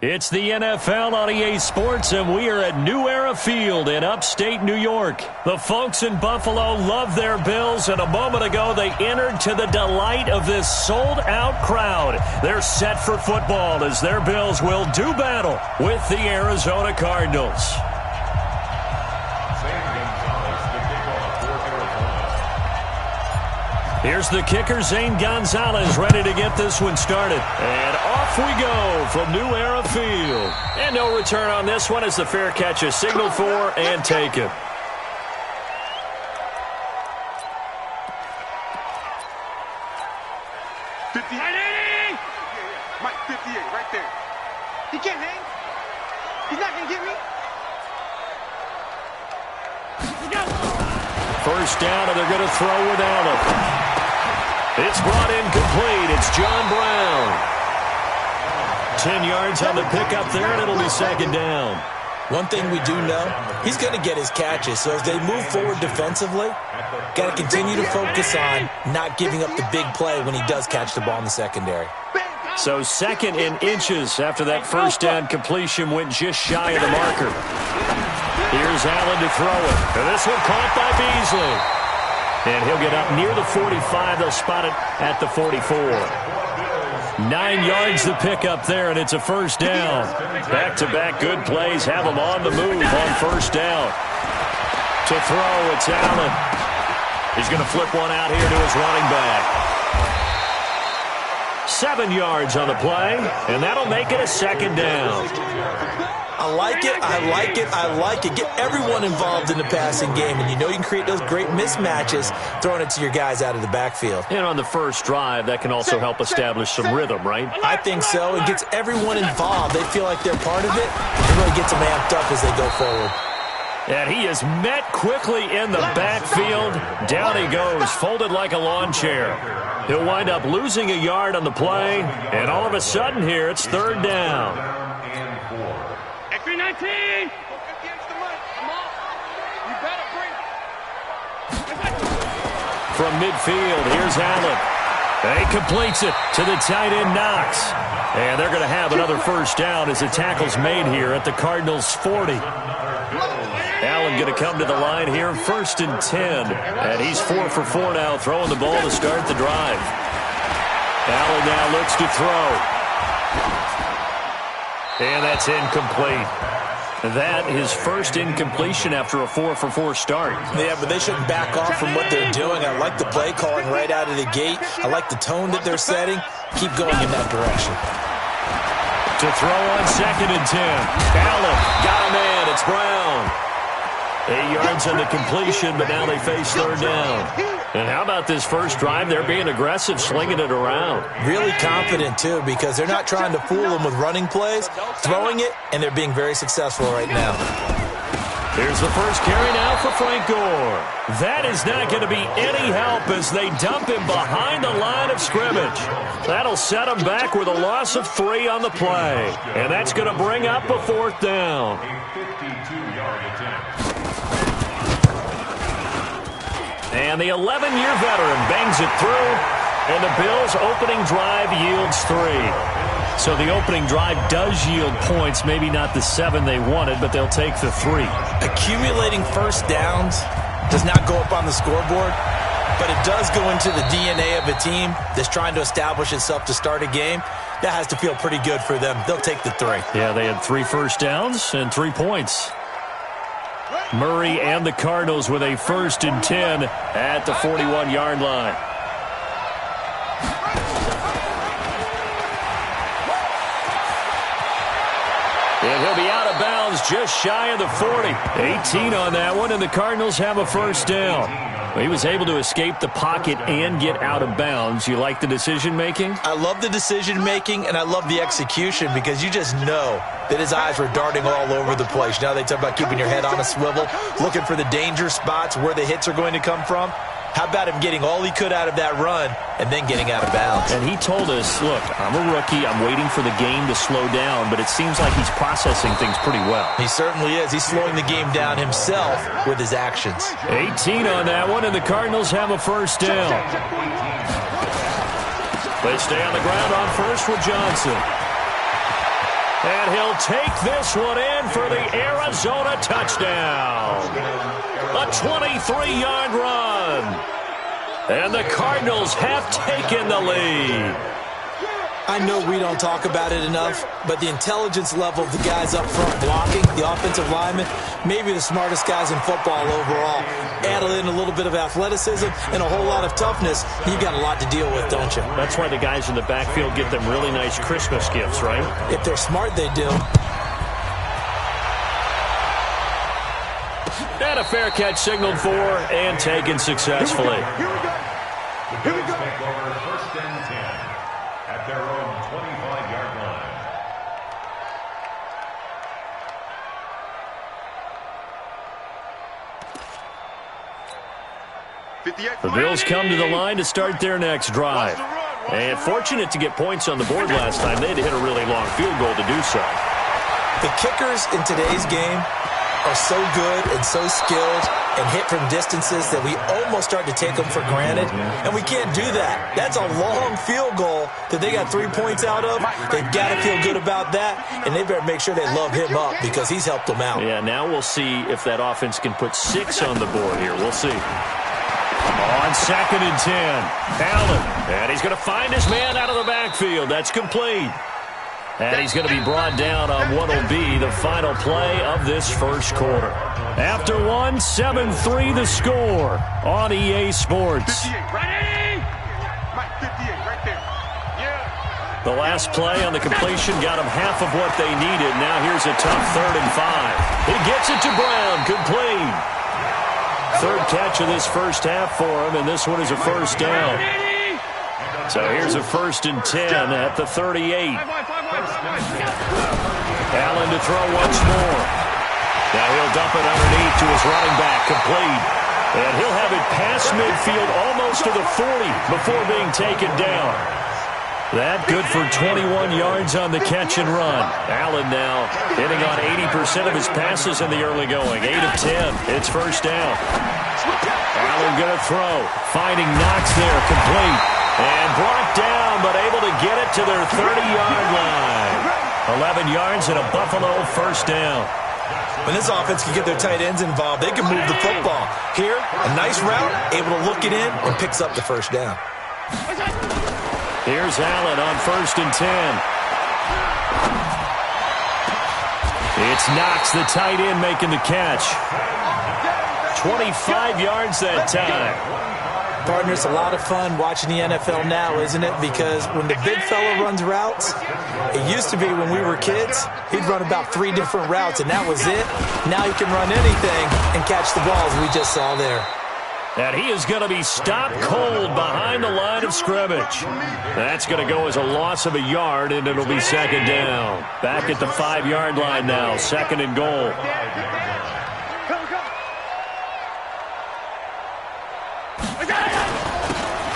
It's the NFL on EA Sports, and we are at New Era Field in upstate New York. The folks in Buffalo love their Bills, and a moment ago they entered to the delight of this sold-out crowd. They're set for football as their Bills will do battle with the Arizona Cardinals. Here's the kicker, Zane Gonzalez, ready to get this one started. And off we go from New Era Field. And no return on this one as the fair catch is signaled for and taken. Mike, 58, right there. He can't hang. He's not going to get me. First down, and they're going to throw with Allen. It's brought in complete. It's John Brown. 10 yards on the pickup there, and it'll be second down. One thing we do know, he's going to get his catches. So as they move forward defensively, got to continue to focus on not giving up the big play when he does catch the ball in the secondary. So second in inches after that first down completion went just shy of the marker. Here's Allen to throw it. And this one caught by Beasley. And he'll get up near the 45. They'll spot it at the 44. 9 yards to pick up there, and it's a first down. Back-to-back good plays have them on the move on first down. To throw, it's Allen. He's going to flip one out here to his running back. 7 yards on the play, and that'll make it a second down. I like it, I like it, I like it. Get everyone involved in the passing game, and you know you can create those great mismatches throwing it to your guys out of the backfield. And on the first drive, that can also help establish some rhythm, right? I think so. It gets everyone involved. They feel like they're part of it. It really gets them amped up as they go forward. And he is met quickly in the backfield. Down he goes, folded like a lawn chair. He'll wind up losing a yard on the play, and all of a sudden here, it's third down. Extra 19! From midfield, here's Allen. He completes it to the tight end, Knox. And they're going to have another first down as the tackle's made here at the Cardinals' 40. Allen going to come to the line here, 1st and 10. And he's 4 for 4 now, throwing the ball to start the drive. Allen now looks to throw. And that's incomplete. That is first incompletion after a 4 for 4 start. Yeah, but they shouldn't back off from what they're doing. I like the play calling right out of the gate. I like the tone that they're setting. Keep going in that direction. To throw on 2nd and 10. Allen got a man. It's Brown. 8 yards on the completion, but now they face third down. And how about this first drive? They're being aggressive, slinging it around. Really confident, too, because they're not trying to fool them with running plays, throwing it, and they're being very successful right now. Here's the first carry now for Frank Gore. That is not going to be any help as they dump him behind the line of scrimmage. That'll set him back with a loss of 3 on the play. And that's going to bring up a 4th down. And the 11-year veteran bangs it through, and the Bills' opening drive yields 3. So the opening drive does yield points, maybe not the 7 they wanted, but they'll take the 3. Accumulating first downs does not go up on the scoreboard, but it does go into the DNA of a team that's trying to establish itself to start a game. That has to feel pretty good for them. They'll take the 3. Yeah, they had 3 first downs and 3 points. Murray and the Cardinals with a 1st and 10 at the 41-yard line. And he'll be out of bounds just shy of the 40. 18 on that one, and the Cardinals have a first down. He was able to escape the pocket and get out of bounds. You like the decision-making? I love the decision-making, and I love the execution because you just know that his eyes were darting all over the place. Now they talk about keeping your head on a swivel, looking for the danger spots where the hits are going to come from. How about him getting all he could out of that run and then getting out of bounds? And he told us, look, I'm a rookie. I'm waiting for the game to slow down, but it seems like he's processing things pretty well. He certainly is. He's slowing the game down himself with his actions. 18 on that one, and the Cardinals have a first down. They stay on the ground on first with Johnson. And he'll take this one in for the Arizona touchdown. A 23-yard run. And the Cardinals have taken the lead. I know we don't talk about it enough, but the intelligence level of the guys up front blocking, the offensive linemen, maybe the smartest guys in football overall. Add in a little bit of athleticism and a whole lot of toughness, you got a lot to deal with, don't you? That's why the guys in the backfield get them really nice Christmas gifts, right? If they're smart, they do. And a fair catch signaled for and taken successfully. Here we go. Here we go. First and 10 at their own 25-yard line. The Bills come to the line to start their next drive. And fortunate to get points on the board last time. They had to hit a really long field goal to do so. The kickers in today's game are so good and so skilled and hit from distances that we almost start to take them for granted, and we can't do that. That's a long field goal that they got 3 points out of. They've got to feel good about that, and they better make sure they love him up because he's helped them out. Yeah, now we'll see if that offense can put 6 on the board here. We'll see. On 2nd and 10, Allen, and he's going to find his man out of the backfield. That's complete. And he's going to be brought down on what will be the final play of this first quarter. After one, 7-3 the score on EA Sports. 58, right? Mike, 58, right there. Yeah. The last play on the completion got him half of what they needed. Now here's a tough 3rd and 5. He gets it to Brown, complete. Third catch of this first half for him, and this one is a first down. So here's a 1st and 10 at the 38. Allen to throw once more. Now he'll dump it underneath to his running back, complete. And he'll have it past midfield almost to the 40 before being taken down. That good for 21 yards on the catch and run. Allen now hitting on 80% of his passes in the early going. 8 of 10. It's first down. Allen going to throw. Finding Knox there, complete. And brought down, but able to get it to their 30-yard line. 11 yards and a Buffalo first down. When this offense can get their tight ends involved, they can move the football. Here, a nice route, able to look it in, and picks up the first down. Here's Allen on 1st and 10. It's Knox, the tight end, making the catch. 25 yards that time. Partner, it's a lot of fun watching the NFL now, isn't it? Because when the big fella runs routes, it used to be when we were kids, he'd run about 3 different routes, and that was it. Now he can run anything and catch the balls we just saw there. And he is going to be stopped cold behind the line of scrimmage. That's going to go as a loss of a yard, and it'll be 2nd down. Back at the 5-yard line now, 2nd and goal.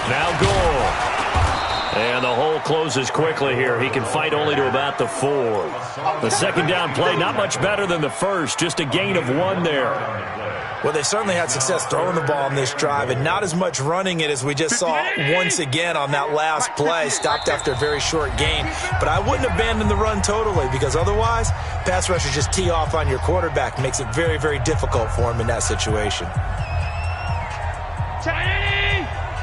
Now goal. And the hole closes quickly here. He can fight only to about the 4. The 2nd down play, not much better than the first. Just a gain of 1 there. Well, they certainly had success throwing the ball on this drive and not as much running it as we just saw once again on that last play. Stopped after a very short gain. But I wouldn't abandon the run totally because otherwise, pass rushers just tee off on your quarterback. Makes it very, very difficult for him in that situation.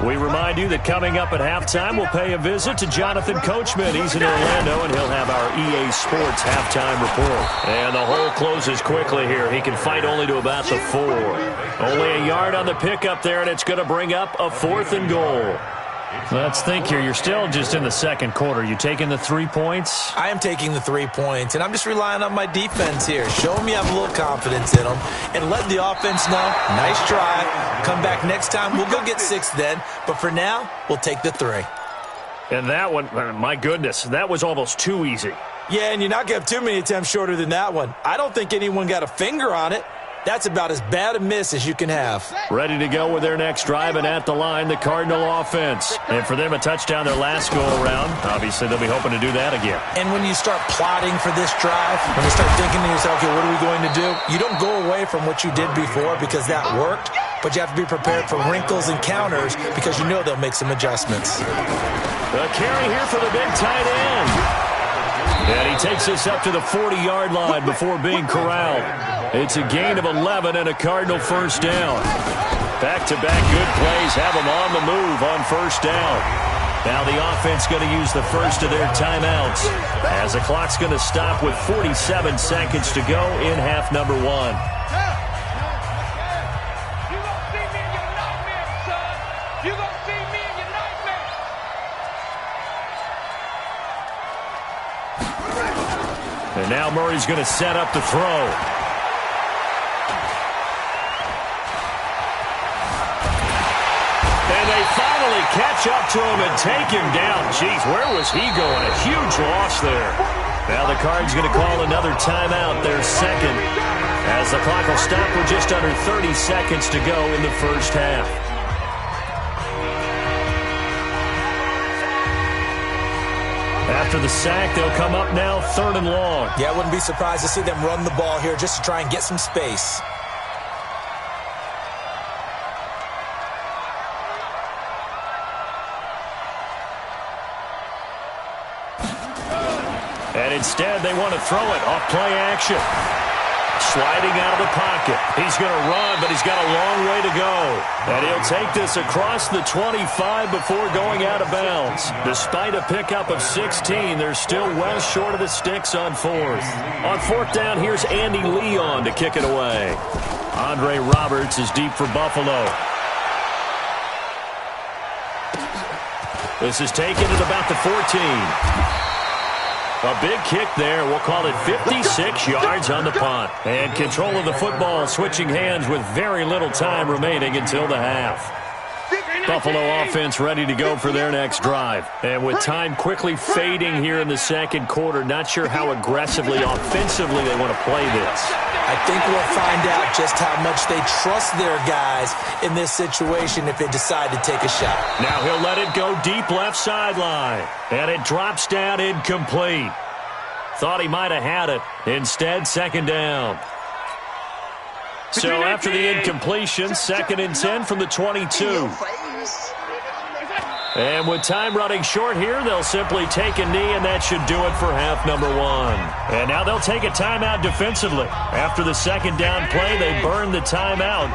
We remind you that coming up at halftime, we'll pay a visit to Jonathan Coachman. He's in Orlando, and he'll have our EA Sports halftime report. And the hole closes quickly here. He can fight only to about the 4. Only a yard on the pickup there, and it's going to bring up a 4th and goal. Let's think here. You're still just in the 2nd quarter. You taking the 3 points? I am taking the 3 points, and I'm just relying on my defense here. Show them you have a little confidence in them, and let the offense know, nice try. Come back next time. We'll go get 6 then, but for now, we'll take the 3. And that one, my goodness, that was almost too easy. Yeah, and you're not going to have too many attempts shorter than that one. I don't think anyone got a finger on it. That's about as bad a miss as you can have. Ready to go with their next drive, and at the line, the Cardinal offense. And for them, a touchdown their last go-around. Obviously, they'll be hoping to do that again. And when you start plotting for this drive, when you start thinking to yourself, okay, what are we going to do? You don't go away from what you did before because that worked, but you have to be prepared for wrinkles and counters because you know they'll make some adjustments. The carry here for the big tight end. And he takes us up to the 40-yard line before being corralled. It's a gain of 11 and a Cardinal first down. Back-to-back good plays have them on the move on first down. Now the offense going to use the first of their timeouts as the clock's going to stop with 47 seconds to go in half number one. And now Murray's going to set up the throw. And they finally catch up to him and take him down. Jeez, where was he going? A huge loss there. Now the Cards going to call another timeout, their second, as the clock will stop with just under 30 seconds to go in the first half. After the sack, they'll come up now 3rd and long. Yeah, I wouldn't be surprised to see them run the ball here just to try and get some space. And instead, they want to throw it off play action. Sliding out of the pocket. He's going to run, but he's got a long way to go. And he'll take this across the 25 before going out of bounds. Despite a pickup of 16, they're still well short of the sticks on 4th. On 4th down, here's Andy Leon to kick it away. Andre Roberts is deep for Buffalo. This is taken at about the 14. A big kick there. We'll call it 56 yards on the punt. And control of the football switching hands with very little time remaining until the half. Buffalo offense ready to go for their next drive. And with time quickly fading here in the second quarter, not sure how aggressively, offensively they want to play this. I think we'll find out just how much they trust their guys in this situation if they decide to take a shot. Now he'll let it go deep left sideline. And it drops down incomplete. Thought he might have had it. Instead, 2nd down. So after the incompletion, 2nd and 10 from the 22. And with time running short here, they'll simply take a knee, and that should do it for half number one. And now they'll take a timeout defensively. After the 2nd down play, they burn the timeout,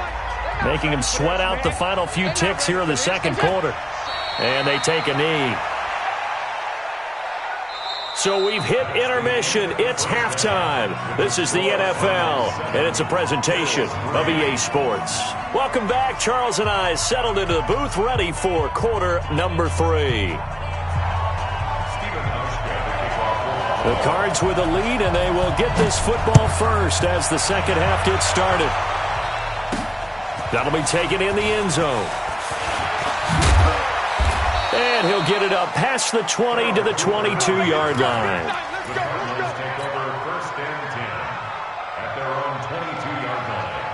making them sweat out the final few ticks here in the second quarter. And they take a knee. So we've hit intermission. It's halftime. This is the NFL, and it's a presentation of EA Sports. Welcome back. Charles and I settled into the booth, ready for quarter number 3. The Cards with a lead, and they will get this football first as the second half gets started. That'll be taken in the end zone. And he'll get it up past the 20 to the 22-yard line. Take over 1st and 10 at their own 22-yard line.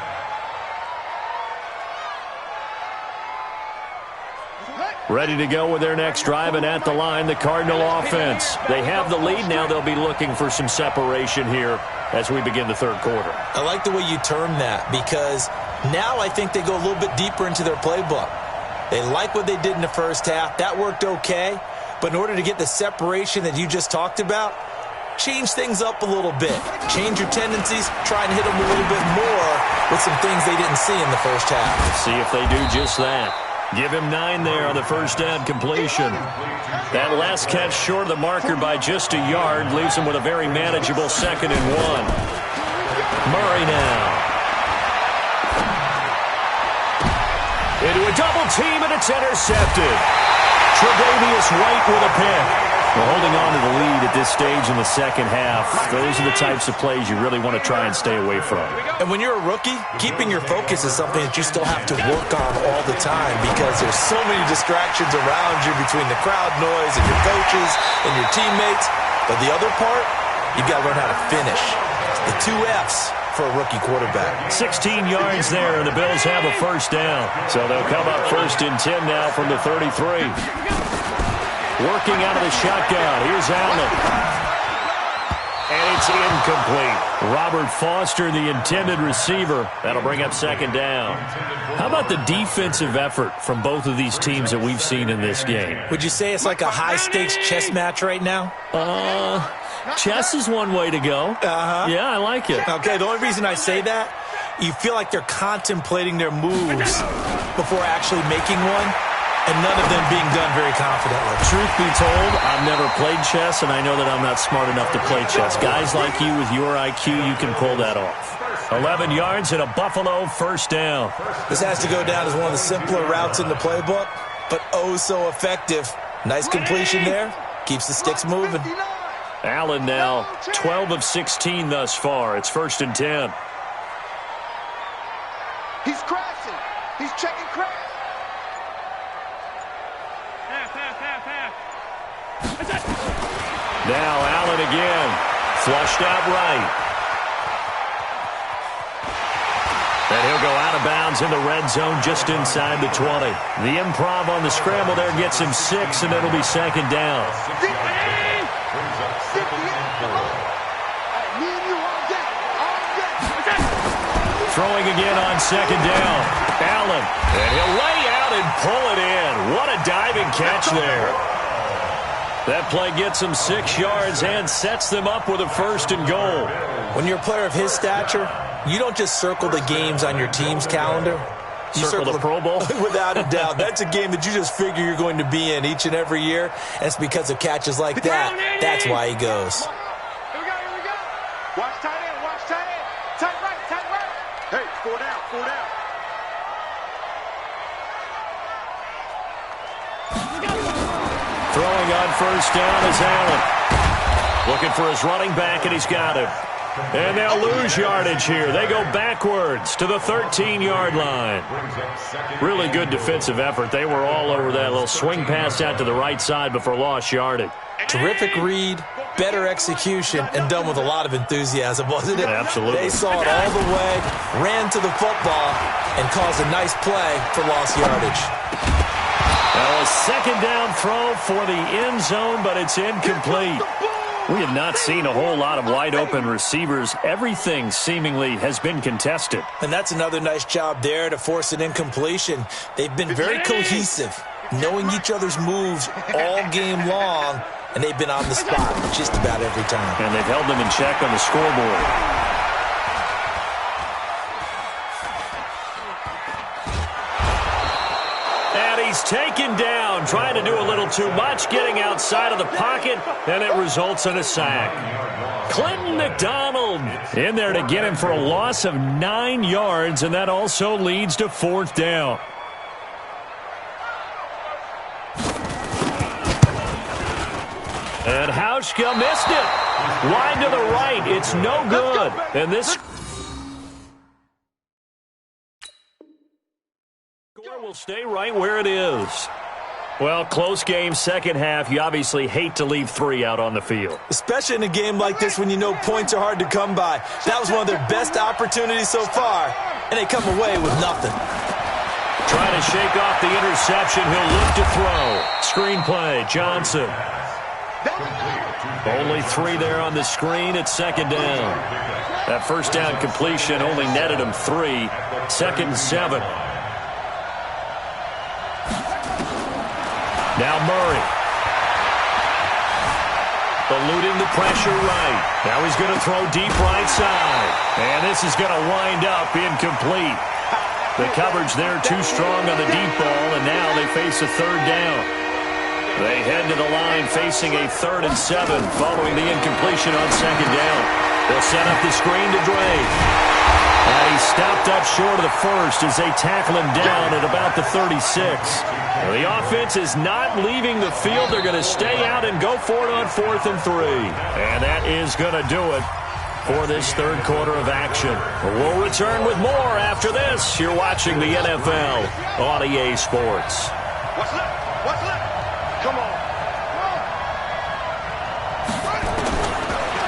Ready to go with their next drive, and at the line, the Cardinal offense. They have the lead now. They'll be looking for some separation here as we begin the third quarter. I like the way you term that, because now I think they go a little bit deeper into their playbook. They like what they did in the first half. That worked okay. But in order to get the separation that you just talked about, change things up a little bit. Change your tendencies. Try and hit them a little bit more with some things they didn't see in the first half. Let's see if they do just that. Give him 9 there on the first down completion. That last catch short of the marker by just a yard leaves him with a very manageable 2nd and 1. Murray now. Into a double team, and it's intercepted. Tre'Davious White with a pick. Well, holding on to the lead at this stage in the second half, those are the types of plays you really want to try and stay away from. And when you're a rookie, keeping your focus is something that you still have to work on all the time, because there's so many distractions around you between the crowd noise and your coaches and your teammates. But the other part, you've got to learn how to finish. The 2 F's for a rookie quarterback. 16 yards there, and the Bills have a first down. So they'll come up 1st and 10 now from the 33. Working out of the shotgun. Here's Allen. And it's incomplete. Robert Foster, the intended receiver. That'll bring up 2nd down. How about the defensive effort from both of these teams that we've seen in this game? Would you say it's like a high-stakes chess match right now? Chess is one way to go. Yeah, I like it. Okay, the only reason I say that, you feel like they're contemplating their moves before actually making one, and none of them being done very confidently. Truth be told, I've never played chess, and I know that I'm not smart enough to play chess. Guys like you with your IQ, you can pull that off. 11 yards and a Buffalo first down. This has to go down as one of the simpler routes in the playbook, but oh so effective. Nice completion there. Keeps the sticks moving. Allen now 12 of 16 thus far. It's 1st and 10. He's crashing. He's checking crash. Now Allen again. Flushed out right. And he'll go out of bounds in the red zone just inside the 20. The improv on the scramble there gets him 6, and it'll be 2nd down. Throwing again on 2nd down. Allen. And he'll lay out and pull it in. What a diving catch there. That play gets him 6 yards and sets them up with a 1st and goal. When you're a player of his stature, you don't just circle the games on your team's calendar. You circle the Pro Bowl? Without a doubt. That's a game that you just figure you're going to be in each and every year. And it's because of catches like that. That's why he goes. Here we go. Watch tight end. Tight right. Hey, 4 down. Throwing on 1st down is Allen. Looking for his running back, and he's got him. And they'll lose yardage here. They go backwards to the 13-yard line. Really good defensive effort. They were all over that little swing pass out to the right side before lost yardage. Terrific read, better execution, and done with a lot of enthusiasm, wasn't it? Absolutely. They saw it all the way, ran to the football, and caused a nice play for lost yardage. Now a 2nd down throw for the end zone, but it's incomplete. We have not seen a whole lot of wide-open receivers. Everything seemingly has been contested. And that's another nice job there to force an incompletion. They've been very cohesive, knowing each other's moves all game long, and they've been on the spot just about every time. And they've held them in check on the scoreboard. He's taken down, trying to do a little too much, getting outside of the pocket, and it results in a sack. Clinton McDonald in there to get him for a loss of 9 yards, and that also leads to 4th down. And Hauschka missed it. Wide to the right. It's no good. And this will stay right where it is. Well, close game, second half. You obviously hate to leave 3 out on the field. Especially in a game like this when you know points are hard to come by. That was one of their best opportunities so far, and they come away with nothing. Trying to shake off the interception. He'll look to throw. Screenplay, Johnson. Only 3 there on the screen. It's 2nd down. That 1st down completion only netted him 3. 2nd and 7. Now Murray. Eluding the pressure right. Now he's going to throw deep right side. And this is going to wind up incomplete. The coverage there too strong on the deep ball, and now they face a 3rd down. They head to the line facing a 3rd and 7 following the incompletion on 2nd down. They'll set up the screen to Dre. And he stopped up short of the 1st as they tackle him down at about the 36. The offense is not leaving the field. They're going to stay out and go for it on 4th and 3. And that is going to do it for this 3rd quarter of action. We'll return with more after this. You're watching the NFL on EA Sports. What's left? Come on.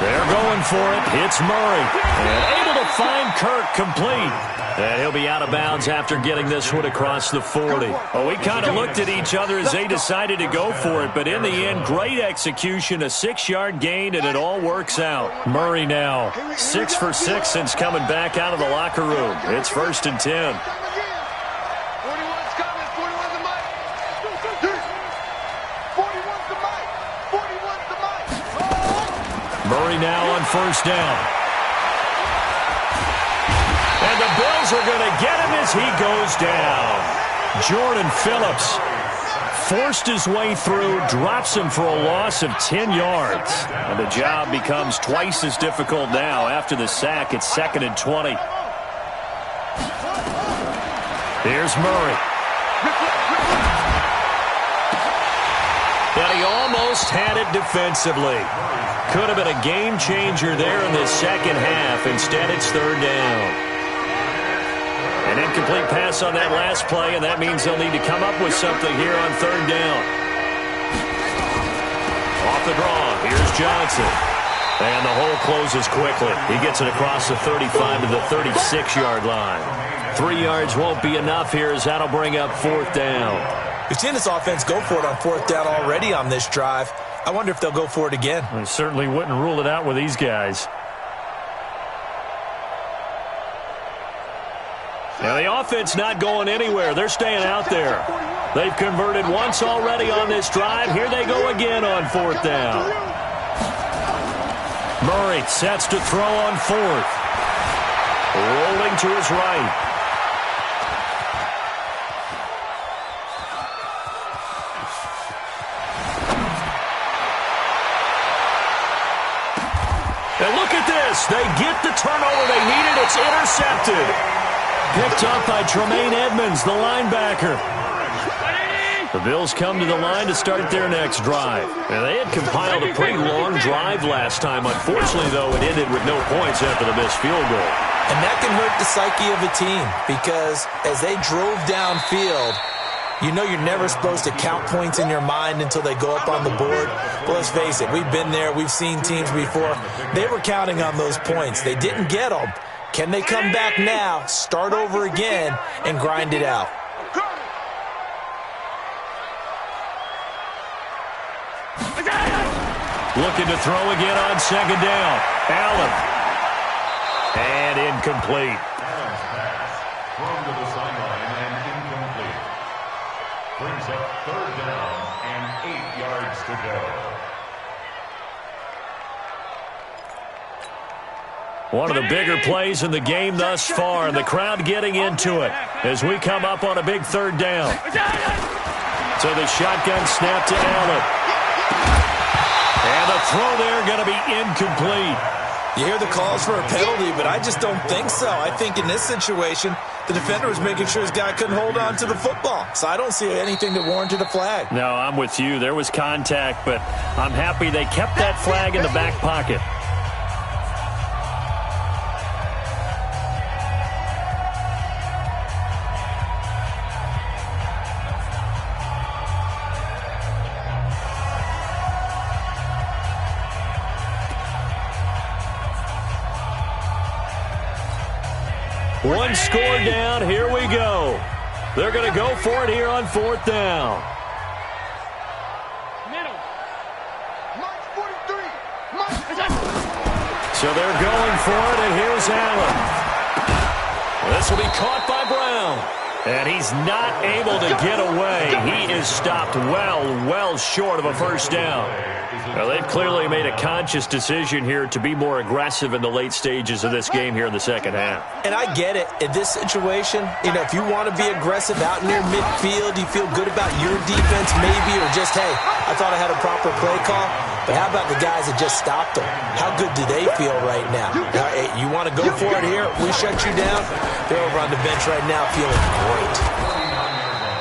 They're going for it. It's Murray. And able to find Kirk complete. And he'll be out of bounds after getting this one across the 40. Well, we kind of looked at each other as they decided to go for it. But in the end, great execution, a 6-yard gain, and it all works out. Murray now 6 for 6 since coming back out of the locker room. It's 1st and 10. 41's coming. 41's the mic. 41's the mic. 41's the mic. Murray now on first down. And the Bills are going to get him as he goes down. Jordan Phillips forced his way through, drops him for a loss of 10 yards. And the job becomes twice as difficult now after the sack. It's 2nd and 20. Here's Murray. And he almost had it defensively. Could have been a game changer there in the second half. Instead, it's 3rd down. An incomplete pass on that last play, and that means they'll need to come up with something here on 3rd down. Off the draw, here's Johnson. And the hole closes quickly. He gets it across the 35 to the 36-yard line. 3 yards won't be enough here as that'll bring up 4th down. We've seen this offense go for it on 4th down already on this drive. I wonder if they'll go for it again. I certainly wouldn't rule it out with these guys. Now, the offense not going anywhere. They're staying out there. They've converted once already on this drive. Here they go again on 4th down. Murray sets to throw on 4th. Rolling to his right. And look at this. They get the turnover they needed. It's intercepted. Picked up by Tremaine Edmonds, the linebacker. The Bills come to the line to start their next drive. And they had compiled a pretty long drive last time. Unfortunately, though, it ended with no points after the missed field goal. And that can hurt the psyche of a team because as they drove downfield, you know you're never supposed to count points in your mind until they go up on the board. But let's face it, we've been there. We've seen teams before. They were counting on those points. They didn't get them. Can they come back now, start over again, and grind it out? Looking to throw again on 2nd down. Allen. And incomplete. Allen's pass thrown to the sideline and incomplete. Brings up 3rd down and 8 yards to go. One of the bigger plays in the game thus far, and the crowd getting into it as we come up on a big 3rd down. So the shotgun snap to Allen. And the throw there going to be incomplete. You hear the calls for a penalty, but I just don't think so. I think in this situation, the defender was making sure his guy couldn't hold on to the football. So I don't see anything that warranted a flag. No, I'm with you. There was contact, but I'm happy they kept that flag in the back pocket. One score down. Here we go. They're going to go for it here on 4th down. So they're going for it, and here's Allen. This will be caught by Brown. And he's not able to get away. He is stopped well short of a 1st down. Well, they've clearly made a conscious decision here to be more aggressive in the late stages of this game here in the second half. And I get it. In this situation, if you want to be aggressive out near midfield, you feel good about your defense maybe, or just, hey, I thought I had a proper play call. But how about the guys that just stopped them? How good do they feel right now? You want to go for it here? We shut you down. They're over on the bench right now feeling great.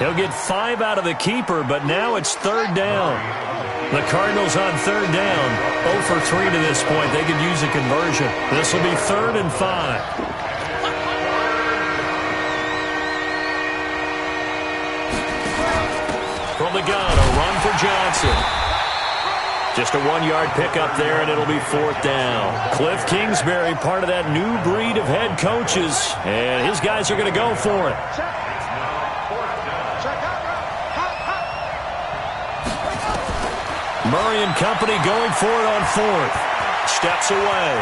He'll get 5 out of the keeper, but now it's 3rd down. The Cardinals on 3rd down, 0 for 3 to this point. They could use a conversion. This will be 3rd and 5. From the gun, a run for Johnson. Just a 1-yard pickup there, and it'll be 4th down. Cliff Kingsbury, part of that new breed of head coaches, and his guys are going to go for it. Murray and company going for it on 4th. Steps away.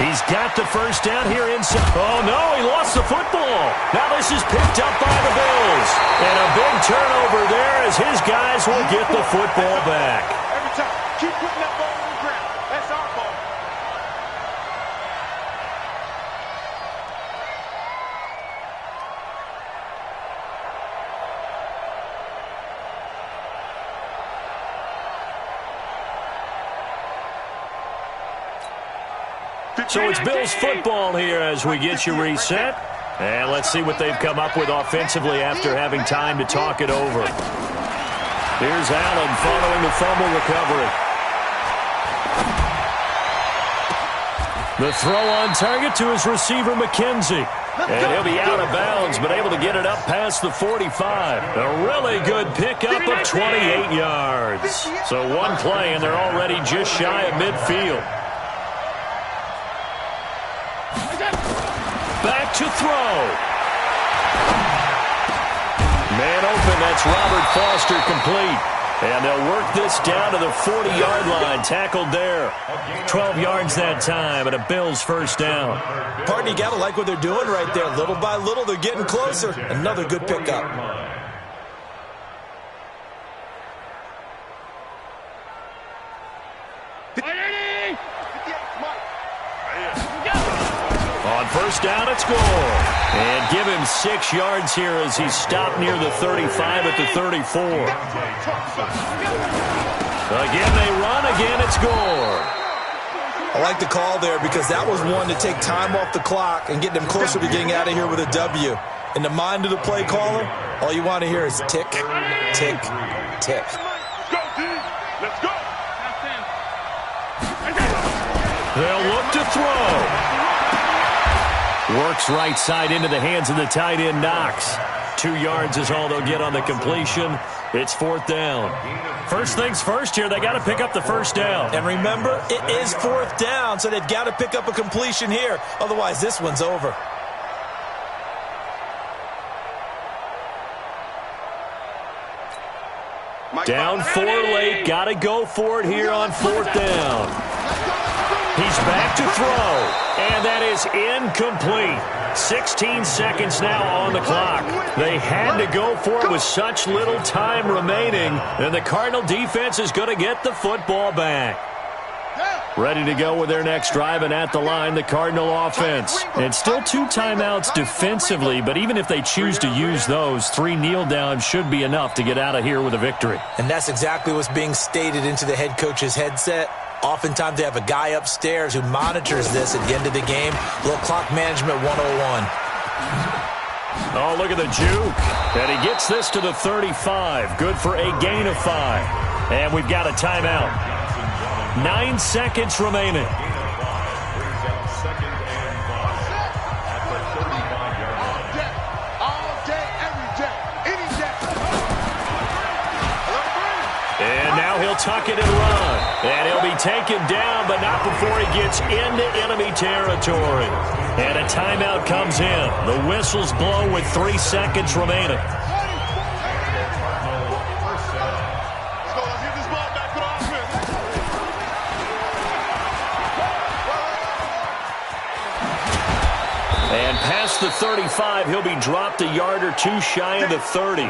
He's got the 1st down here inside. Oh, no, he lost the football. Now this is picked up by the Bills. And a big turnover there as his guys will get the football back. Every time. Keep putting that ball on the ground. That's our ball. So it's Bills football here as we get you reset. And let's see what they've come up with offensively after having time to talk it over. Here's Allen following the fumble recovery. The throw on target to his receiver, McKenzie. And he'll be out of bounds, but able to get it up past the 45. A really good pickup of 28 yards. So one play, and they're already just shy of midfield. Back to throw. Man open, that's Robert Foster complete. And they'll work this down to the 40-yard line, tackled there. 12 yards that time, and a Bills first down. Partner, you got to like what they're doing right there. Little by little, they're getting closer. Another good pickup. On first down, it's Gore. And give him 6 yards here as he's stopped near the 35 at the 34. Again, they run. Again, it's Gore. I like the call there because that was one to take time off the clock and get them closer to getting out of here with a W. In the mind of the play caller, all you want to hear is tick, tick, tick. Let's go. They'll look to throw. Works right side into the hands of the tight end, Knox. 2 yards is all they'll get on the completion. It's fourth down. First things first here, they got to pick up the first down. And remember, it is fourth down, so they've got to pick up a completion here. Otherwise, this one's over. Down 4 late, got to go for it here on fourth down. He's back to throw, and that is incomplete. 16 seconds now on the clock. They had to go for it with such little time remaining, and the Cardinal defense is going to get the football back. Ready to go with their next drive, and at the line, the Cardinal offense. And still 2 timeouts defensively, but even if they choose to use those, 3 kneel downs should be enough to get out of here with a victory. And that's exactly what's being stated into the head coach's headset. Oftentimes they have a guy upstairs who monitors this at the end of the game. A little clock management 101. Oh, look at the juke. And he gets this to the 35. Good for a gain of 5. And we've got a timeout. 9 seconds remaining. And now he'll tuck it and run. And he'll be taken down, but not before he gets into enemy territory. And a timeout comes in. The whistles blow with 3 seconds remaining. And past the 35, he'll be dropped a yard or 2 shy of the 30.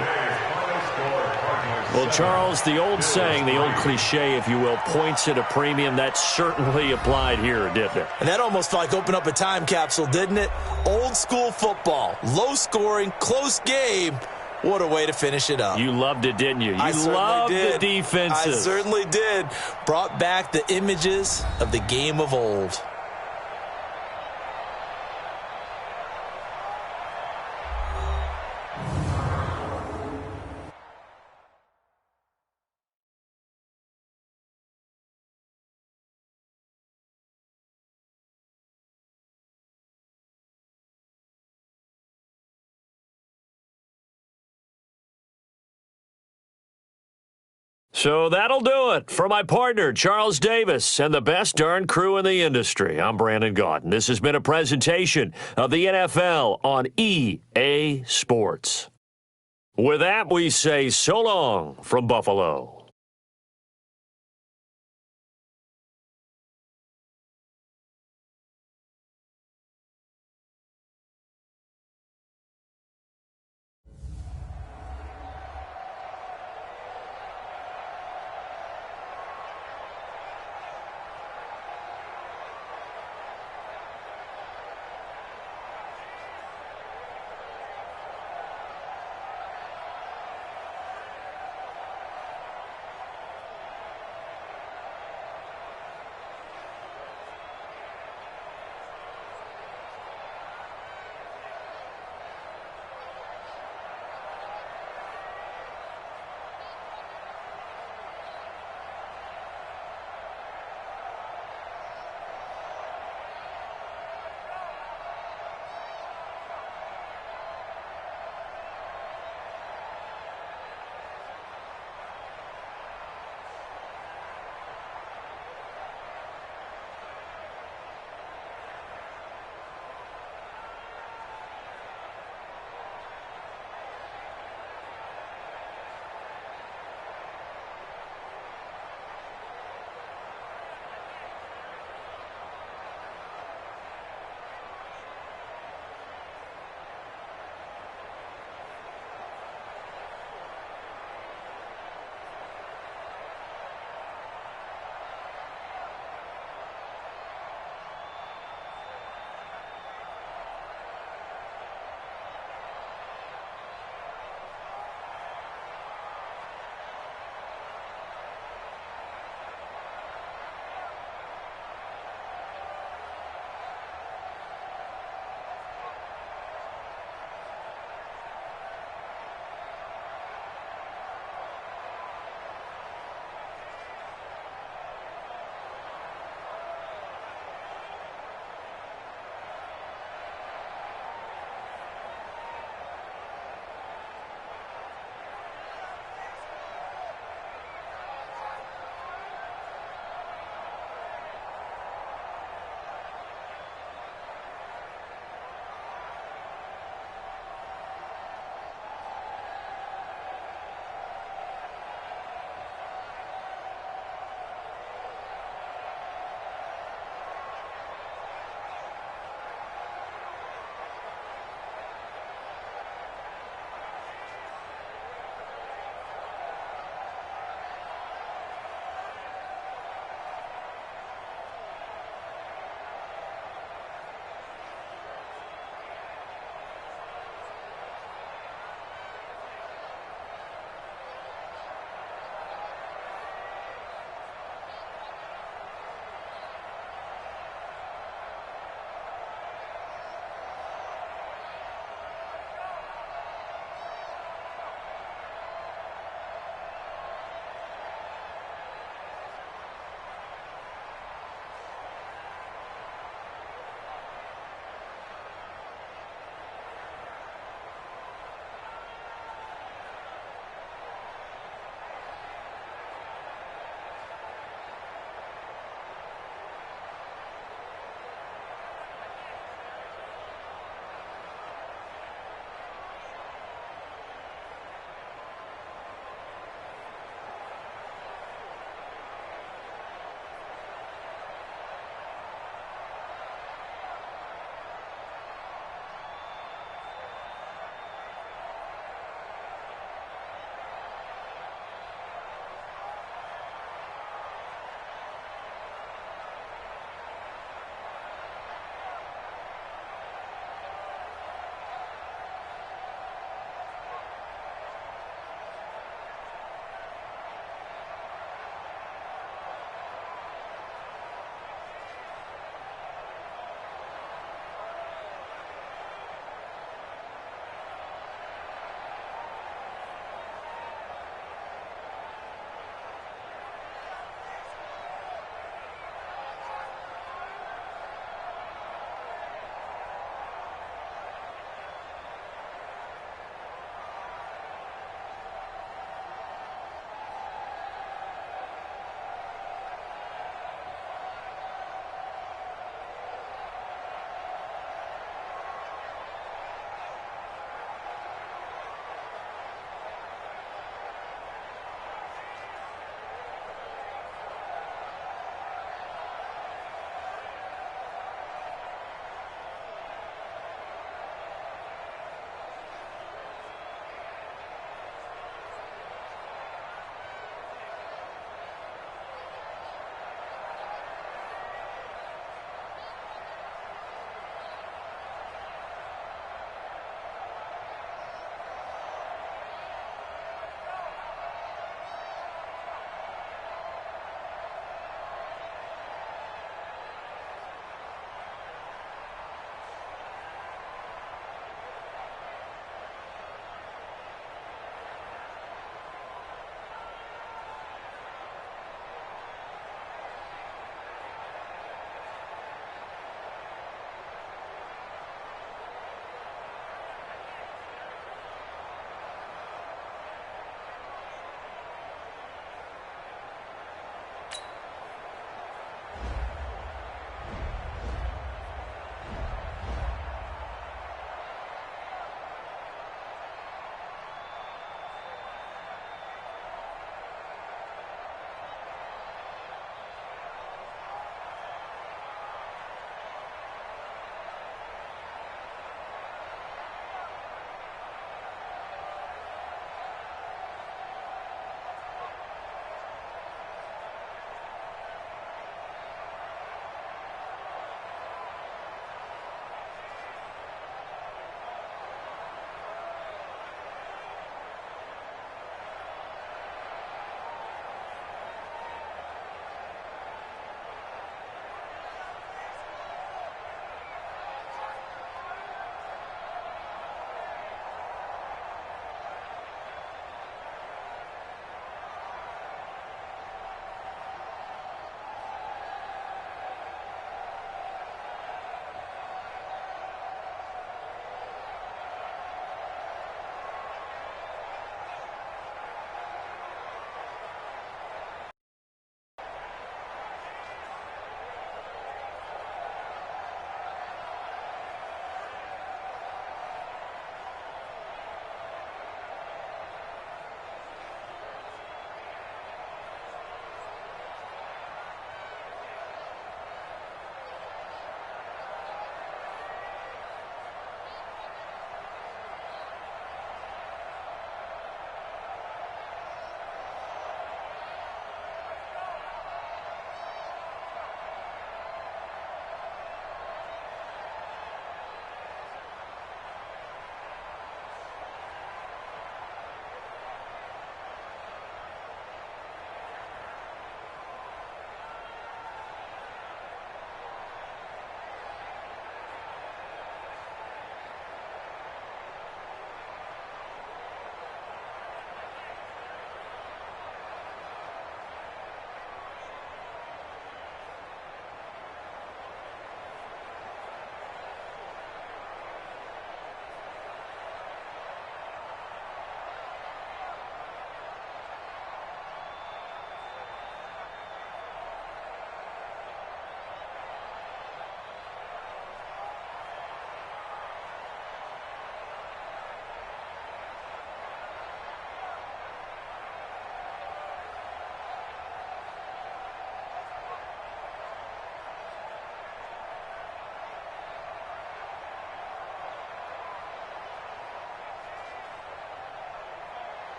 Well, Charles, the old saying, the old cliche, if you will, points at a premium, that certainly applied here, didn't it? And that almost like opened up a time capsule, didn't it? Old school football, low scoring, close game. What a way to finish it up. You loved it, didn't you? You loved the defenses. I certainly did. Brought back the images of the game of old. So that'll do it for my partner, Charles Davis, and the best darn crew in the industry. I'm Brandon Gaudin. This has been a presentation of the NFL on EA Sports. With that, we say so long from Buffalo.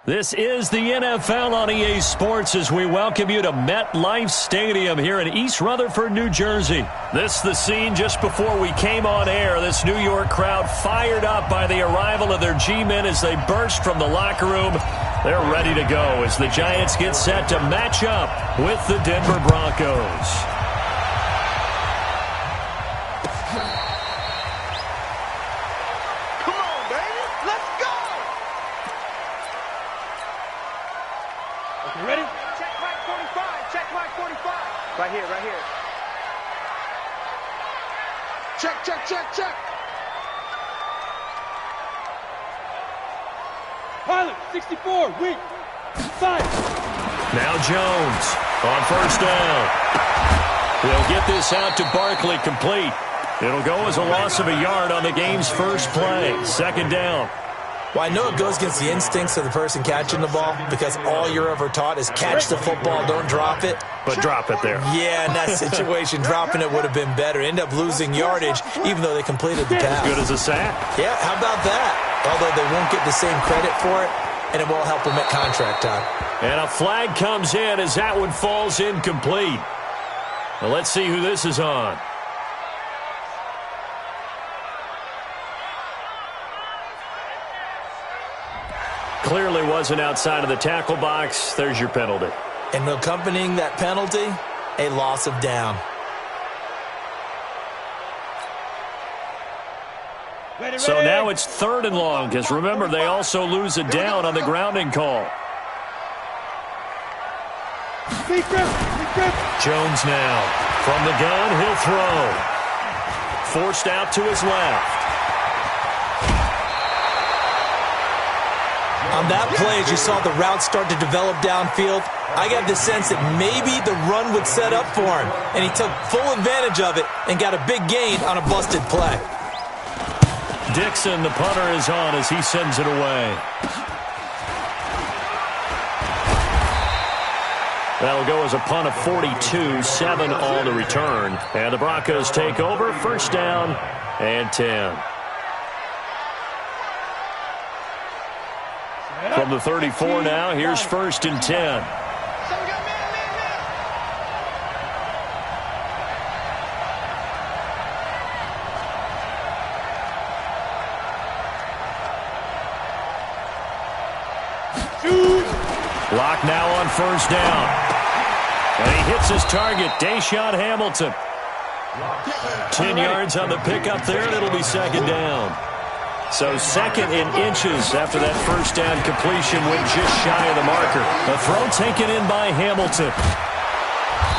This is the NFL on EA Sports as we welcome you to MetLife Stadium here in East Rutherford, New Jersey. This is the scene just before we came on air. This New York crowd fired up by the arrival of their G-men as they burst from the locker room. They're ready to go as the Giants get set to match up with the Denver Broncos. Right here, right here. Check, check, check, check. Pilot, 64, weak. Fire. Now Jones on first down. They'll get this out to Barkley, complete. It'll go as a loss of a yard on the game's first play. Second down. Well, I know it goes against the instincts of the person catching the ball because all you're ever taught is catch the football, don't drop it. But drop it there. Yeah, in that situation, dropping it would have been better. End up losing yardage, even though they completed the pass. As good as a sack. Yeah, how about that? Although they won't get the same credit for it, and it won't help them at contract time. And a flag comes in as that one falls incomplete. Well, let's see who this is on. Clearly wasn't outside of the tackle box. There's your penalty. And accompanying that penalty, a loss of down. So now it's 3rd and long, because remember, they also lose a down on the grounding call. Jones now. From the gun, he'll throw. Forced out to his left. On that play, as you saw the route start to develop downfield, I got the sense that maybe the run would set up for him, and he took full advantage of it and got a big gain on a busted play. Dixon, the punter, is on as he sends it away. That'll go as a punt of 42, 7 on the return. And the Broncos take over, first down and 10. From the 34 now, here's 1st and 10. Lock now on first down. And he hits his target, Deshaun Hamilton. 10 yards on the pickup there, and it'll be second down. So 2nd in inches after that first down completion went just shy of the marker. The throw taken in by Hamilton.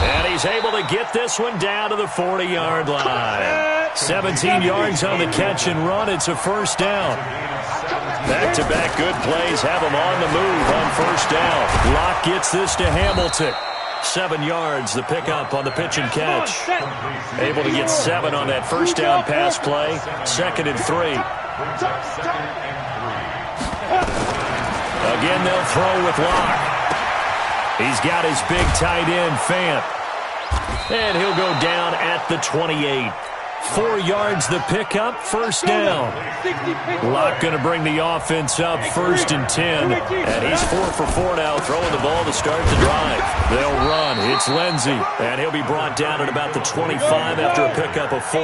And he's able to get this one down to the 40-yard line. 17 yards on the catch and run. It's a first down. Back-to-back good plays have him on the move on first down. Locke gets this to Hamilton. 7 yards, the pickup on the pitch and catch. Able to get 7 on that first down pass play. 2nd and 3. Again, they'll throw with Locke. He's got his big tight end, Fant. And he'll go down at the 28. 4 yards the pickup, first down. Locke going to bring the offense up, 1st and 10. And he's 4 for 4 now, throwing the ball to start the drive. They'll run. It's Lindsey. And he'll be brought down at about the 25 after a pickup of 4.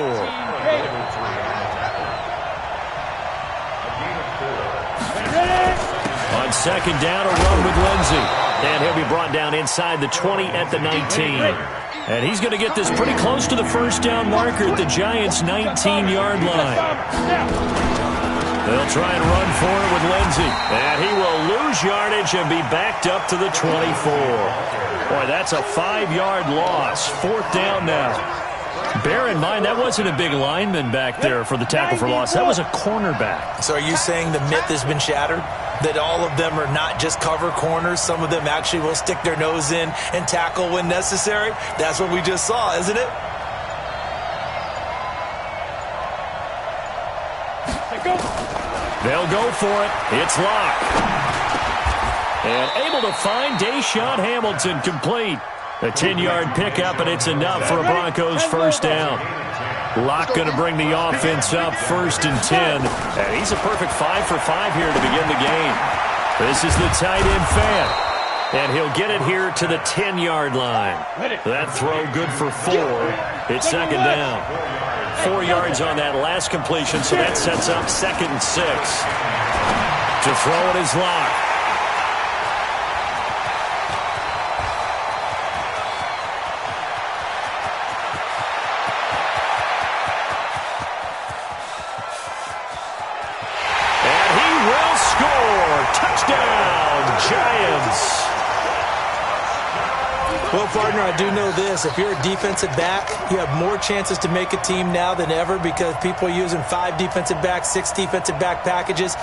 On second down, a run with Lindsey. And he'll be brought down inside the 20 at the 19. And he's going to get this pretty close to the first down marker at the Giants' 19-yard line. They'll try and run for it with Lindsey. And he will lose yardage and be backed up to the 24. Boy, that's a 5-yard loss. 4th down now. Bear in mind, that wasn't a big lineman back there for the tackle for loss. That was a cornerback. So are you saying the myth has been shattered? That all of them are not just cover corners? Some of them actually will stick their nose in and tackle when necessary? That's what we just saw, isn't it? They'll go for it. It's Locke. And able to find Deshaun Hamilton complete. A 10-yard pickup, and it's enough for a Broncos first down. Locke going to bring the offense up, 1st and 10. And he's a perfect 5 for 5 here to begin the game. This is the tight end fan. And he'll get it here to the 10-yard line. That throw good for 4. It's second down. 4 yards on that last completion, so that sets up 2nd and 6. To throw it is Locke. And he will score. Touchdown, Giants. Well, partner, I do know this. If you're a defensive back, you have more chances to make a team now than ever because people are using 5 defensive backs, 6 defensive back packages.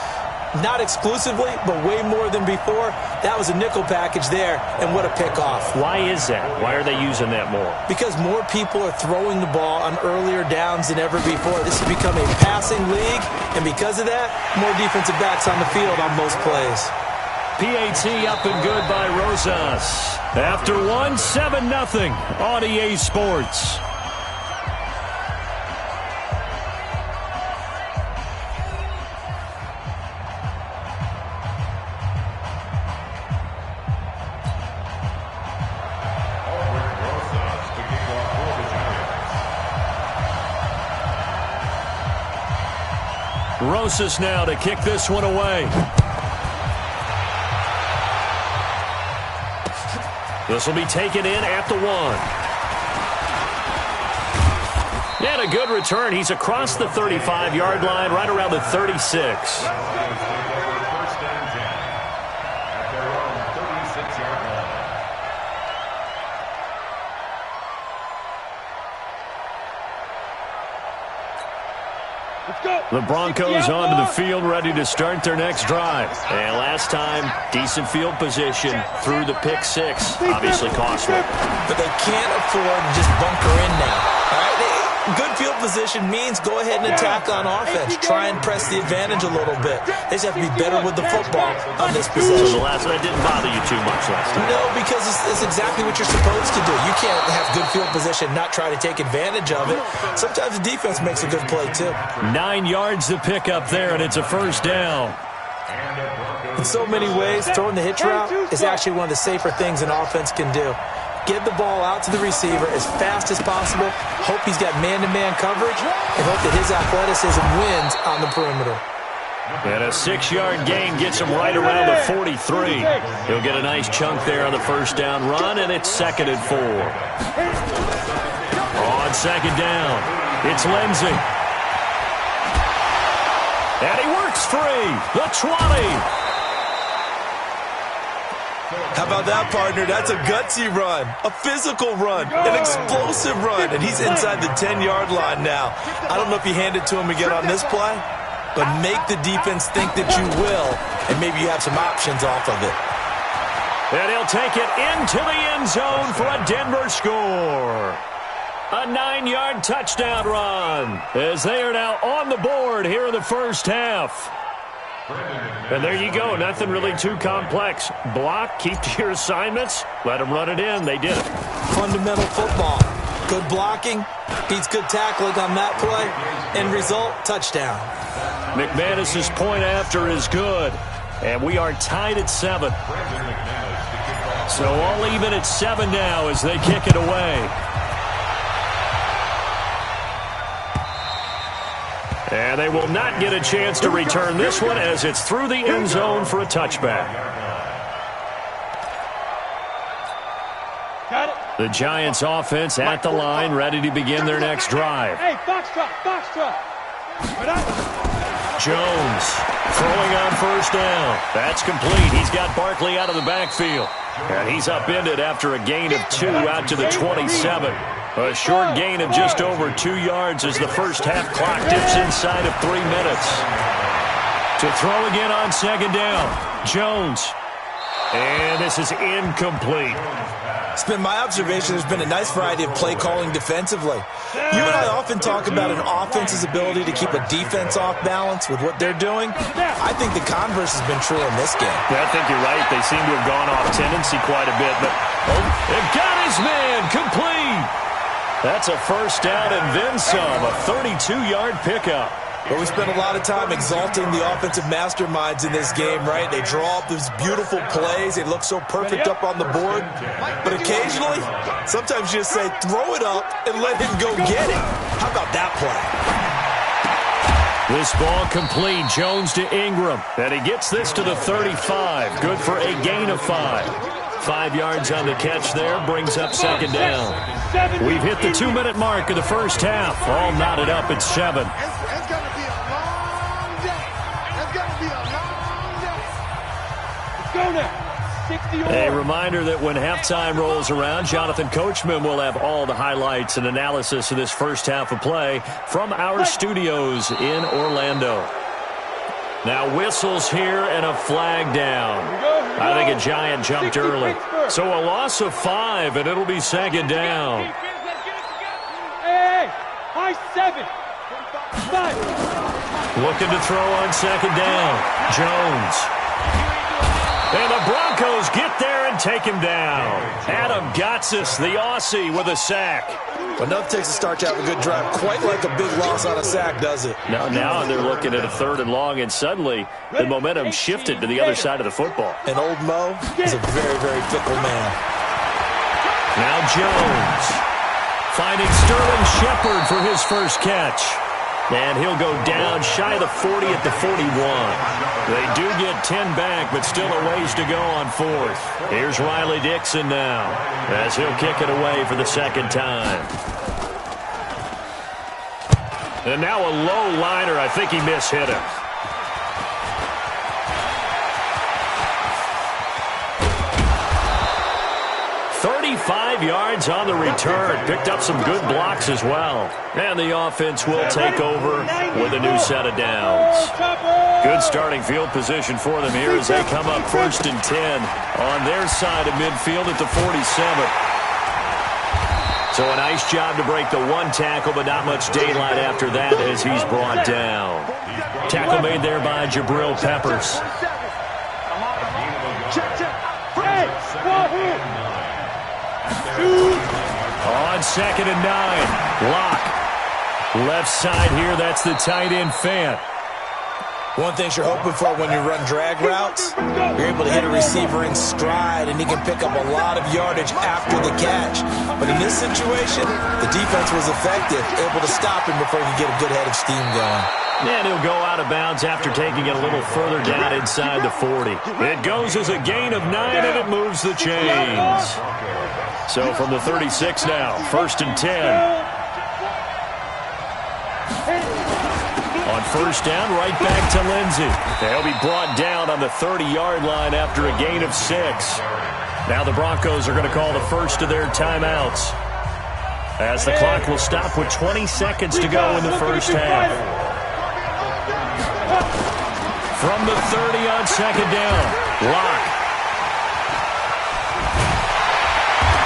Not exclusively, but way more than before. That was a nickel package there, and what a pickoff. Why is that? Why are they using that more? Because more people are throwing the ball on earlier downs than ever before. This has become a passing league, and because of that, more defensive backs on the field on most plays. PAT up and good by Rosas. After 1, 7-0 on EA Sports. Rosas now to kick this one away. This will be taken in at the 1. And a good return. He's across the 35-yard line, right around the 36. The Broncos onto the field, ready to start their next drive. And last time, decent field position through the pick 6. Obviously costly. But they can't afford to just bunker in now. All right? Good field position means go ahead and attack on offense. Try and press the advantage a little bit. They just have to be better with the football on this possession. So the last one didn't bother you too much last time? No, because it's exactly what you're supposed to do. You can't have good field position, not try to take advantage of it. Sometimes the defense makes a good play, too. 9 yards to pick up there, and it's a first down. In so many ways, throwing the hitch route is actually one of the safer things an offense can do. Get the ball out to the receiver as fast as possible, hope he's got man-to-man coverage, and hope that his athleticism wins on the perimeter. And a 6-yard gain gets him right around the 43. He'll get a nice chunk there on the first down run, and it's 2nd and 4. On 2nd down, it's Lindsey. And he works free. The 20. How about that, partner? That's a gutsy run, a physical run, an explosive run, and he's inside the 10-yard line now. I don't know if you hand it to him again on this play, but make the defense think that you will, and maybe you have some options off of it. And he'll take it into the end zone for a Denver score. A 9-yard touchdown run as they are now on the board here in the first half. And there you go. Nothing really too complex. Block, keep to your assignments, let them run it in. They did it. Fundamental football. Good blocking, beats good tackling on that play. End result, touchdown. McManus's point after is good. And we are tied at 7. So all even at 7 now as they kick it away. And they will not get a chance to return this one as it's through the end zone for a touchback. Got it. The Giants offense at the line, ready to begin their next drive. Hey, foxtrot, foxtrot. Jones throwing on first down. That's complete. He's got Barkley out of the backfield. And he's upended after a gain of 2 out to the 27. A short gain of just over 2 yards as the first half clock dips inside of 3 minutes. To throw again on 2nd down, Jones. And this is incomplete. It's been my observation there's been a nice variety of play calling defensively. You and I often talk about an offense's ability to keep a defense off balance with what they're doing. I think the converse has been true in this game. I think you're right. They seem to have gone off tendency quite a bit. But they've got his man complete. That's a first down and then some, a 32-yard pickup. Well, we spent a lot of time exalting the offensive masterminds in this game, right? They draw up these beautiful plays. They look so perfect up on the board. But occasionally, sometimes you just say, throw it up and let him go get it. How about that play? This ball complete. Jones to Ingram. And he gets this to the 35. Good for a gain of 5. 5 yards on the catch there. Brings up second down. We've hit the 2-minute mark of the first half. All knotted up at 7. A reminder that when halftime rolls around, Jonathan Coachman will have all the highlights and analysis of this first half of play from our studios in Orlando. Now whistles here and a flag down. I think a Giant jumped early. So a loss of 5, and it'll be second down. Hey, high 7. 5. Looking to throw on second down. Jones. And the Broncos get there and take him down. Adam Gotsis, the Aussie, with a sack. Enough takes to start to have a good drive. Quite like a big loss on a sack, does it? Now they're looking at a 3rd and long, and suddenly the momentum shifted to the other side of the football. And old Mo is a very, very fickle man. Now Jones finding Sterling Shepard for his first catch. And he'll go down shy of the 40 at the 41. They do get 10 back, but still a ways to go on 4th. Here's Riley Dixon now, as he'll kick it away for the second time. And now a low liner. I think he mishit him. Five yards on the return. Picked up some good blocks as well. And the offense will take over with a new set of downs. Good starting field position for them here as they come up 1st and 10 on their side of midfield at the 47. So a nice job to break the 1 tackle, but not much daylight after that as he's brought down. Tackle made there by Jabril Peppers. On 2nd and 9. Lock. Left side here, that's the tight end Fant. One thing you're hoping for when you run drag routes, you're able to hit a receiver in stride, and he can pick up a lot of yardage after the catch. But in this situation, the defense was effective, able to stop him before he could get a good head of steam going. And he'll go out of bounds after taking it a little further down inside the 40. It goes as a gain of 9, and it moves the chains. So from the 36 now, 1st and 10. On 1st down, right back to Lindsey. They'll be brought down on the 30-yard line after a gain of 6. Now the Broncos are going to call the first of their timeouts, as the clock will stop with 20 seconds to go in the first half. From the 30 on 2nd down, Lock.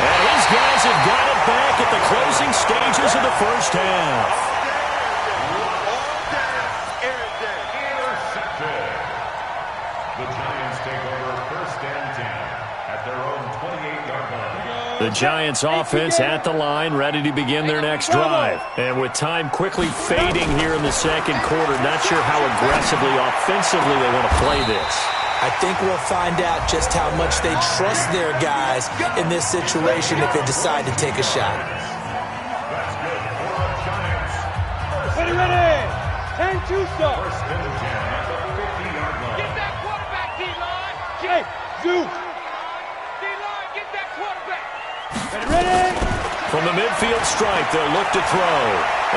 And his guys have got it back at the closing stages of the first half. The Giants take over 1st and 10 at their own 28-yard line. The Giants offense at the line, ready to begin their next drive. And with time quickly fading here in the second quarter, not sure how aggressively, offensively they want to play this. I think we'll find out just how much they trust their guys in this situation if they decide to take a shot. That's good for the Giants. Ready. 10-2 start. 1st and 10 at the 50-yard line. Get that quarterback, D-line. Hey, Zoo. D-line, get that quarterback. Ready. From the midfield stripe, they'll look to throw.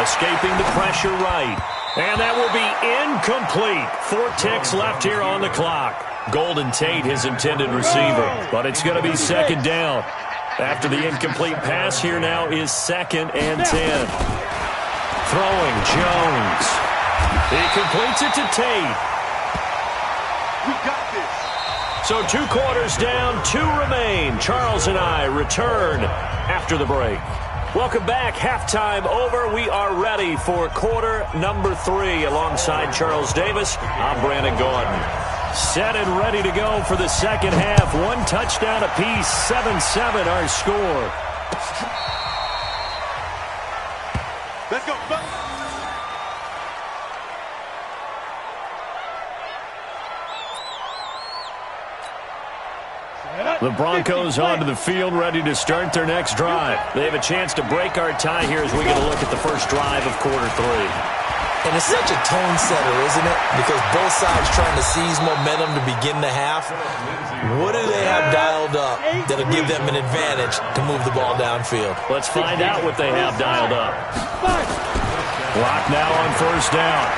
Escaping the pressure right. And that will be incomplete. 4 ticks left here on the clock. Golden Tate, his intended receiver. But it's going to be 2nd down. After the incomplete pass, here now is 2nd and 10. Throwing, Jones. He completes it to Tate. We got this. So 2 quarters down, 2 remain. Charles and I return after the break. Welcome back. Halftime over. We are ready for quarter number 3. Alongside Charles Davis, I'm Brandon Gordon. Set and ready to go for the second half. 1 touchdown apiece, 7-7 our score. Let's go. The Broncos onto the field, ready to start their next drive. They have a chance to break our tie here as we get a look at the first drive of quarter 3. And it's such a tone setter, isn't it? Because both sides trying to seize momentum to begin the half. What do they have dialed up that'll give them an advantage to move the ball downfield? Let's find out what they have dialed up. Clock now on first down.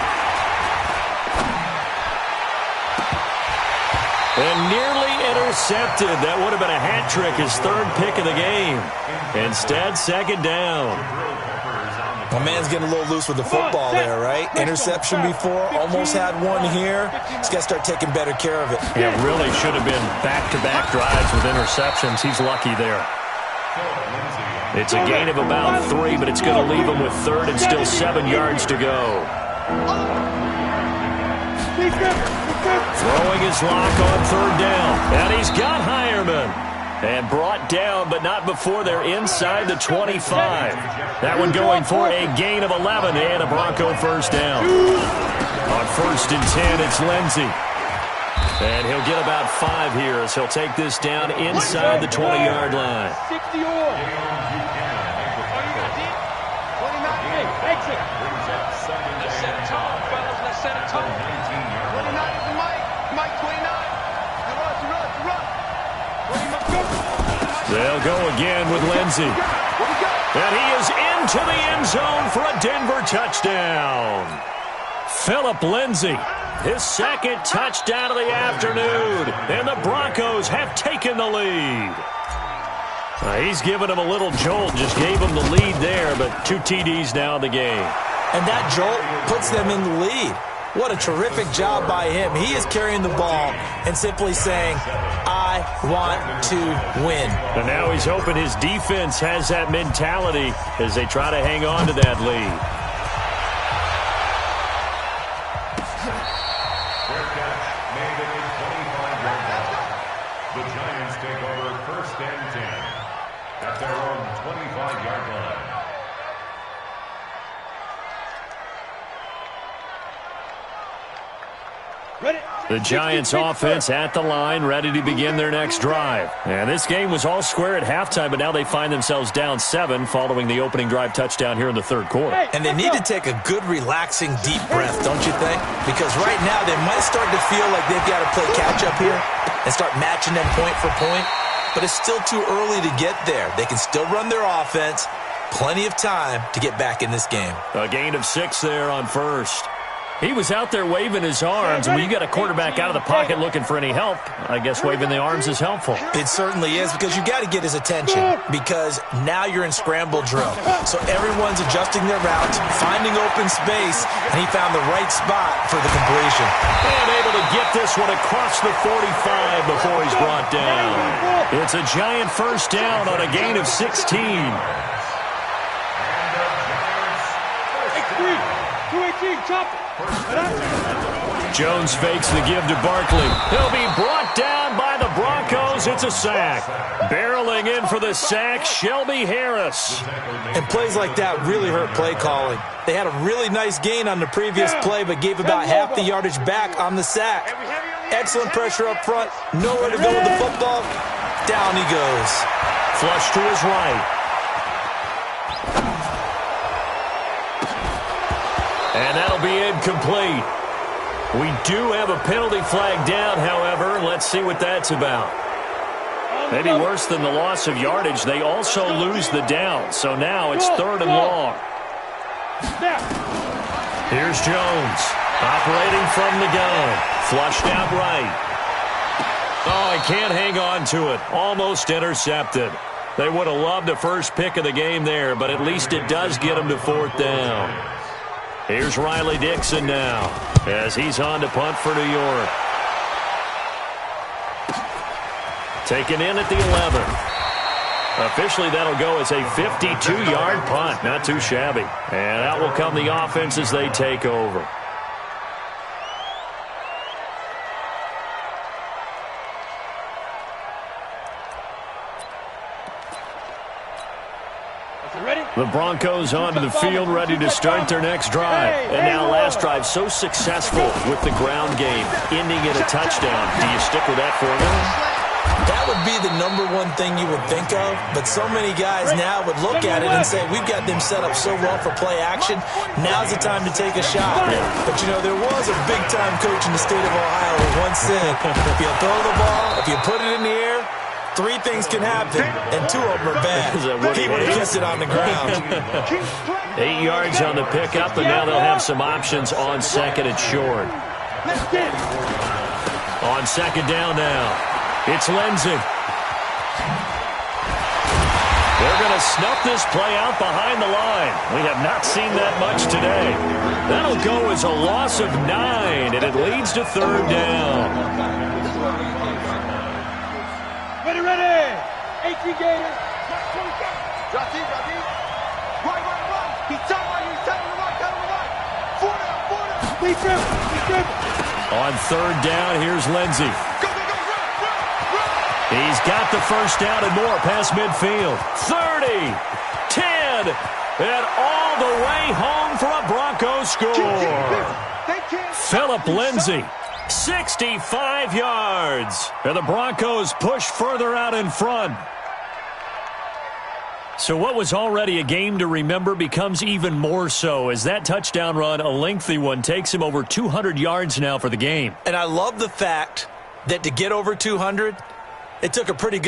And nearly intercepted. That would have been a hat trick, his third pick of the game. Instead, second down. My man's getting a little loose with the football there, right? Interception before, almost had one here. He's got to start taking better care of it. Yeah, really should have been back-to-back drives with interceptions. He's lucky there. It's a gain of about 3, but it's going to leave him with third and still 7 yards to go. Throwing his lock on third down. And he's got Hireman. And brought down, but not before they're inside the 25. That one going for a gain of 11 and a Bronco first down. On first and 10, it's Lindsey. And he'll get about 5 here as he'll take this down inside the 20-yard line. 60 all. Exit. Let's set a tone, fellas. Let's set a tone. 29 is the Mike 29. They'll go again with Lindsey. And he is into the end zone for a Denver touchdown. Phillip Lindsey, his second touchdown of the afternoon. And the Broncos have taken the lead. He's given him a little jolt, just gave him the lead there, but 2 TDs now in the game. And that jolt puts them in the lead. What a terrific job by him. He is carrying the ball and simply saying, I want to win. And now he's hoping his defense has that mentality as they try to hang on to that lead. Fair catch made at the 25-yard line. The Giants take over first and 10 at their own 25-yard line. The Giants offense at the line, ready to begin their next drive. And this game was all square at halftime, but now they find themselves down 7 following the opening drive touchdown here in the third quarter. And they need to take a good, relaxing, deep breath, don't you think? Because right now they might start to feel like they've got to play catch-up here and start matching them point for point. But it's still too early to get there. They can still run their offense. Plenty of time to get back in this game. A gain of 6 there on first. He was out there waving his arms, and when you got a quarterback out of the pocket looking for any help, I guess waving the arms is helpful. It certainly is, because you got to get his attention, because now you're in scramble drill. So everyone's adjusting their routes, finding open space, and he found the right spot for the completion. And able to get this one across the 45 before he's brought down. It's a Giant first down on a gain of 16. Jones fakes the give to Barkley. He'll be brought down by the Broncos. It's a sack. Barreling in for the sack, Shelby Harris. And plays like that really hurt play calling. They had a really nice gain on the previous play, but gave about half the yardage back on the sack. Excellent pressure up front. Nowhere to go with the football. Down he goes. Flush to his right. And that'll be incomplete. We do have a penalty flag down, however. Let's see what that's about. Maybe worse than the loss of yardage, they also lose the down. So now it's third and long. Here's Jones, operating from the gun. Flushed out right. Oh, he can't hang on to it. Almost intercepted. They would have loved a first pick of the game there, but at least it does get them to fourth down. Here's Riley Dixon now as he's on to punt for New York. Taken in at the 11. Officially, that'll go as a 52-yard punt. Not too shabby. And out will come the offense as they take over. The Broncos onto the field, ready to start their next drive. And now last drive so successful with the ground game, ending in a touchdown. Do you stick with that formula? That would would be the #1 thing you would think of, but so many guys now would look at it and say, we've got them set up so well for play action, now's the time to take a shot. But, you know, there was a big-time coach in the state of Ohio who once said, if you throw the ball, if you put it in the air, 3 things can happen, and 2 of them are bad. He would have kept it on the ground. 8 yards on the pickup, and now they'll have some options on second and short. On second down now, it's Lindsey. They're going to snuff this play out behind the line. We have not seen that much today. That'll go as a loss of 9, and it leads to 3rd down. Ready, ready. 18 Gators. Drop deep, drop deep. Right. He's telling you, he's telling the right, telling the right. 4 down. Deep dribble. On 3rd down, here's Lindsey. Go, run. He's got the first down and more past midfield. 30, 10, and all the way home for a Broncos score. Philip Lindsey, 65 yards. And the Broncos push further out in front. So what was already a game to remember becomes even more so as that touchdown run, a lengthy one, takes him over 200 yards now for the game. And I love the fact that to get over 200, it took a pretty good